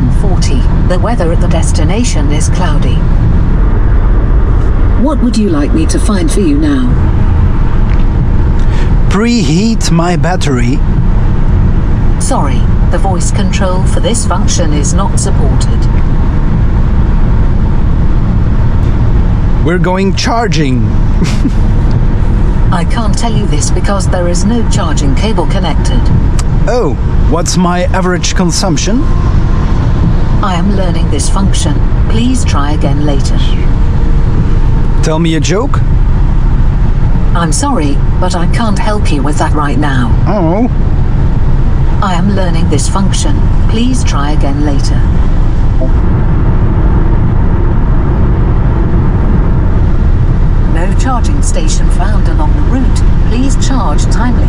1:40. The weather at the destination is cloudy. What would you like me to find for you now? Preheat my battery. Sorry, the voice control for this function is not supported. We're going charging. I can't tell you this because there is no charging cable connected. Oh, what's my average consumption? I am learning this function. Please try again later. Tell me a joke? I'm sorry, but I can't help you with that right now. Oh. I am learning this function. Please try again later. No charging station found along the route. Please charge timely.